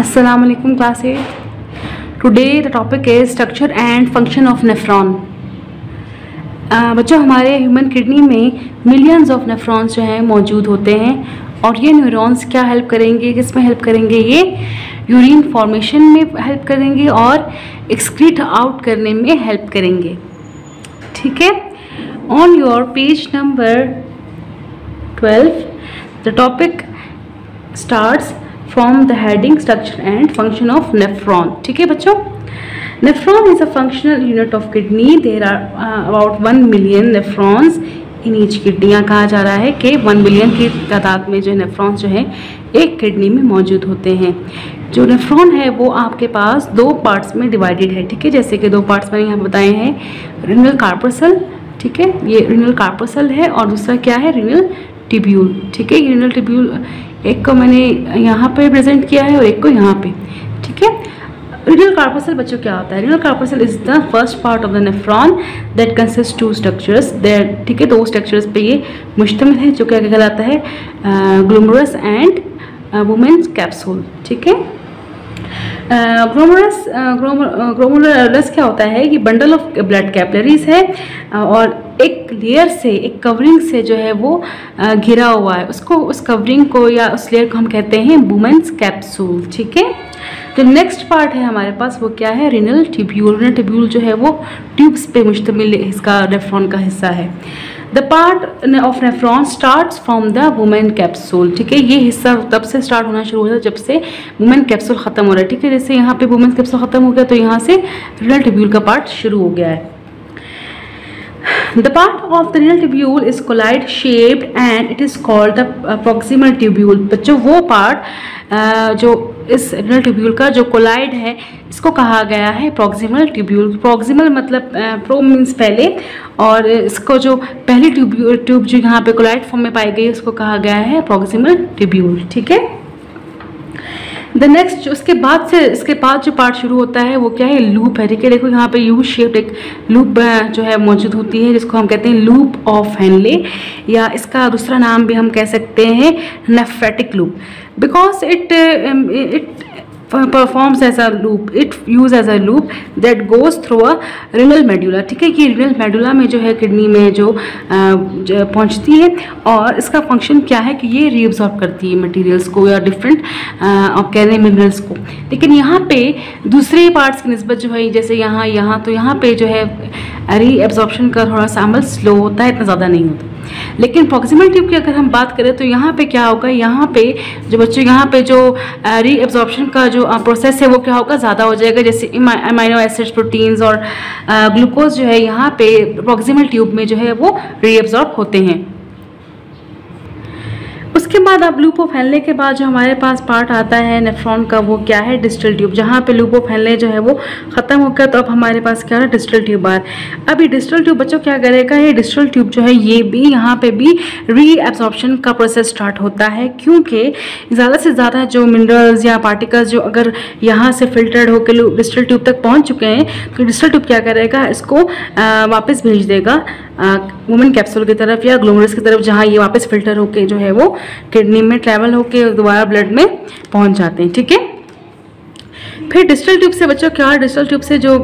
Assalamu alaikum class 8. Today the topic is structure and function of nephron. बच्चों हमारे human kidney में millions of nephrons जो हैं मौजूद होते हैं और ये न्यूरॉन्स क्या हेल्प करेंगे, किस में हेल्प करेंगे? ये यूरिन फॉर्मेशन में हेल्प करेंगे और एक्सक्रीट आउट करने में हेल्प करेंगे। ठीक है, on your page number 12 the topic starts from the heading structure and function of nephron. ठीक है बच्चों, nephron is a functional unit of kidney. There are about 1 million nephrons in each kidney. यहाँ कहा जा रहा है कि 1 मिलियन की तादाद में जो नेफ्रॉन्स जो है एक किडनी में मौजूद होते हैं। जो नेफ्रॉन है वो आपके पास 2 पार्ट्स में डिवाइडेड है। ठीक है, जैसे कि 2 पार्ट्स मैंने यहाँ बताए हैं, रीनल कार्पसल। ठीक है, ये रीनल कार्पसल है और दूसरा क्या है, रीनल ट्यूब्यूल। ठीक है, रीनल ट्यूब्यूल एक को मैंने यहाँ पे प्रेजेंट किया है और एक को यहाँ पे। ठीक है, रीनल कार्पसल बच्चों क्या होता है? Renal corpuscle is the first part of the nephron that consist 2 structures there. ठीक है, 2 स्ट्रक्चर्स पे ये मुश्तमिल है, जो क्या कहलाता है, ग्लोमेरुलस एंड वुमेन्स कैप्सूल। ठीक है, ग्लोमेरुलस क्या होता है कि बंडल ऑफ ब्लड कैपिलरीज है और एक लेयर से, एक कवरिंग से जो है वो घिरा हुआ है। उसको, उस कवरिंग को या उस लेयर को हम कहते हैं वुमेन्स कैप्सूल। ठीक है, तो नेक्स्ट पार्ट है हमारे पास, वो क्या है, रीनल ट्यूब्यूल। रीनल ट्यूब्यूल जो है वो ट्यूब्स पे मुश्तमिल इसका नेफ्रॉन का हिस्सा है। The part of nephron starts from the women capsule. ठीक है, ये हिस्सा तब से स्टार्ट होना शुरू होता है जब से वुमेन कैप्सूल ख़त्म हो रहा है। ठीक है, जैसे यहाँ पे वुमेन कैप्सूल ख़त्म हो गया तो यहाँ से रीनल ट्यूब्यूल का पार्ट शुरू हो गया है। The part of the renal tubule is colloid shaped and it is called the proximal tubule। बच्चों वो पार्ट जो इस renal tubule का जो colloid है इसको कहा गया है proximal tubule। proximal मतलब pro मीन्स पहले, और इसको जो पहली ट्यूब जो यहाँ पे colloid फॉर्म में पाई गई उसको कहा गया है proximal tubule। ठीक है, द नेक्स्ट उसके बाद से, इसके बाद जो पार्ट शुरू होता है वो क्या है, लूप है। ठीक है, देखो यहाँ पे यू शेप्ड एक लूप जो है मौजूद होती है जिसको हम कहते हैं लूप ऑफ हेनले, या इसका दूसरा नाम भी हम कह सकते हैं nephritic loop, because it performs as a loop, it use as a loop that goes through a renal medulla. ठीक है, ये रीनल मेडुला में जो है किडनी में जो पहुंचती है और इसका फंक्शन क्या है कि ये रीअब्सॉर्ब करती है मटेरियल्स को या डिफरेंट कह रहे हैं मिनरल्स को। लेकिन यहाँ पे दूसरे पार्ट्स की निस्बत जो है, जैसे यहाँ तो यहाँ पे जो है रीअब्सॉर्प्शन का थोड़ा सा अमल स्लो होता है, इतना ज़्यादा नहीं होता। लेकिन प्रॉक्सिमल ट्यूब की अगर हम बात करें तो यहाँ पे क्या होगा, यहाँ पे जो बच्चों यहाँ पे जो रीअब्सॉर्प्शन का जो प्रोसेस है वो क्या होगा, ज़्यादा हो जाएगा। जैसे अमाइनो एसिड्स, प्रोटीन्स और ग्लूकोज जो है यहाँ पे प्रॉक्सिमल ट्यूब में जो है वो रीअब्सॉर्ब होते हैं। उसके बाद अब लूप ऑफ हेनले के बाद जो हमारे पास पार्ट आता है नेफ्रॉन का वो क्या है, डिस्टल ट्यूब। जहाँ पे लूप ऑफ हेनले जो है वो ख़त्म हो गया तो अब हमारे पास क्या है, डिस्टल ट्यूब आ। अब ये डिस्टल ट्यूब बच्चों क्या करेगा, ये डिस्टल ट्यूब जो है ये भी यहाँ पे भी रीअब्सॉर्प्शन का प्रोसेस स्टार्ट होता है, क्योंकि ज़्यादा से ज़्यादा जो मिनरल्स या पार्टिकल्स जो अगर यहाँ से फिल्टर्ड होकर डिस्टल ट्यूब तक पहुँच चुके हैं तो डिस्टल ट्यूब क्या करेगा, इसको वापस भेज देगा वुमेन कैप्सूल की तरफ या ग्लोमेरुलस की तरफ, जहाँ ये वापस फिल्टर होके जो है वो किडनी में ट्रैवल होके दोबारा ब्लड में पहुंच जाते हैं। ठीक है, फिर डिस्टल ट्यूब से बच्चों क्या, डिस्टल ट्यूब से जो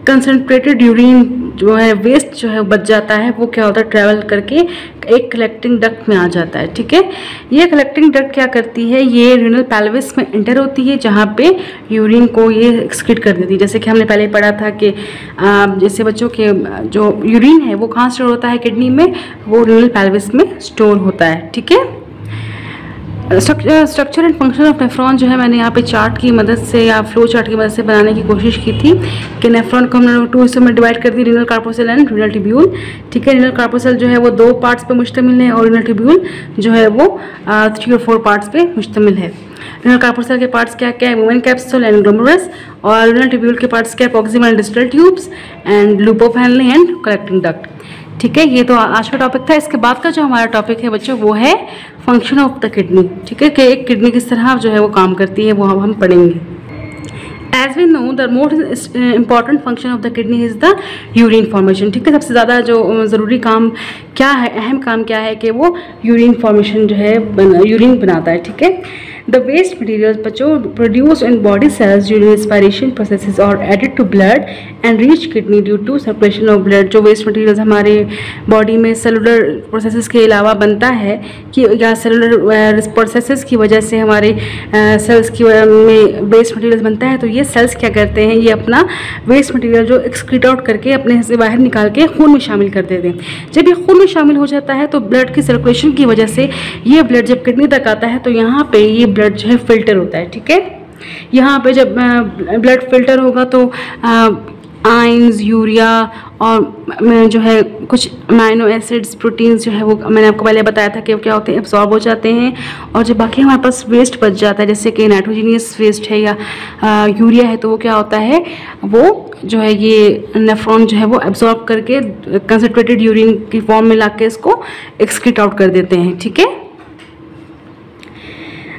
कंसनट्रेटेड यूरिन जो है, वेस्ट जो है बच जाता है, वो क्या होता है, ट्रैवल करके एक कलेक्टिंग डक्ट में आ जाता है। ठीक है, ये कलेक्टिंग डक्ट क्या करती है, ये रीनल पेल्विस में एंटर होती है जहाँ पे यूरिन को ये एक्सक्रीट कर देती है। जैसे कि हमने पहले पढ़ा था कि जैसे बच्चों के जो यूरिन है वो कहाँ स्टोर होता है किडनी में, वो रीनल पेल्विस में स्टोर होता है। ठीक है, structure and function of nephron जो है मैंने यहाँ पे चार्ट की मदद से या फ्लो चार्ट की मदद से बनाने की कोशिश की थी कि नेफ्रॉन को हमने 2 हिस्सों में डिवाइड कर दी, रीनल कार्पोसल एंड रीनल ट्यूब्यूल। ठीक है, रीनल कार्पोसल जो है वो 2 पार्ट्स पे मुश्तमिल है और रीनल ट्यूब्यूल जो है वो 3 और 4 पार्ट्स पे मुश्तमिल है। रीनल कार्पोसल के पार्ट्स क्या क्या है, वुमेन कैप्सूल एंड ग्लोमेरुलस, और रीनल ट्यूब्यूल के पार्ट्स क्या है, proximal and distal tubes and loop of Henle and collecting duct. ठीक है, ये तो आज का टॉपिक था। इसके बाद का जो हमारा टॉपिक है बच्चों वो है फंक्शन ऑफ द किडनी। ठीक है, कि एक किडनी किस तरह जो है वो काम करती है वो हम पढ़ेंगे। As we know the most important function of the kidney is the urine formation. ठीक है, सबसे ज़्यादा जो ज़रूरी काम क्या है, अहम काम क्या है कि वो यूरिन फॉर्मेशन जो है यूरिन बनाता है। ठीक है, द वेस्ट मटेरियल्स बच्चों produce in body cells during respiration processes और added to blood and reach kidney due to circulation of blood. जो वेस्ट मटेरियल्स हमारे बॉडी में सेलुलर प्रोसेसेस के अलावा बनता है कि या सेलुलर प्रोसेसेस की वजह से हमारे सेल्स की में वेस्ट मटेरियल्स बनता है, तो ये सेल्स क्या करते हैं, ये अपना वेस्ट मटेरियल जो एक्सक्रीट आउट करके अपने से बाहर निकाल के खून में शामिल कर देते हैं। जब ये खून में शामिल हो जाता है तो ब्लड की सर्कुलेशन की वजह से ये ब्लड जब किडनी तक आता है तो यहाँ पे ये ब्लड जो है फिल्टर होता है। ठीक है, यहाँ पे जब ब्लड फिल्टर होगा तो आयंस, यूरिया और जो है कुछ अमाइनो एसिड्स, प्रोटीन्स जो है वो मैंने आपको पहले बताया था कि क्या होते हैं, एब्जॉर्ब हो जाते हैं। और जो बाकी हमारे पास वेस्ट बच जाता है जैसे कि नाइट्रोजीनियस वेस्ट है या यूरिया है, तो वो क्या होता है, वो जो है ये नेफ्रॉन जो है वो एब्जॉर्ब करके कंसनट्रेटेड यूरिन की फॉर्म में लाके इसको एक्सक्रीट आउट कर देते हैं। ठीक है,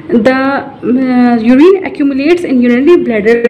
the urine accumulates in urinary bladder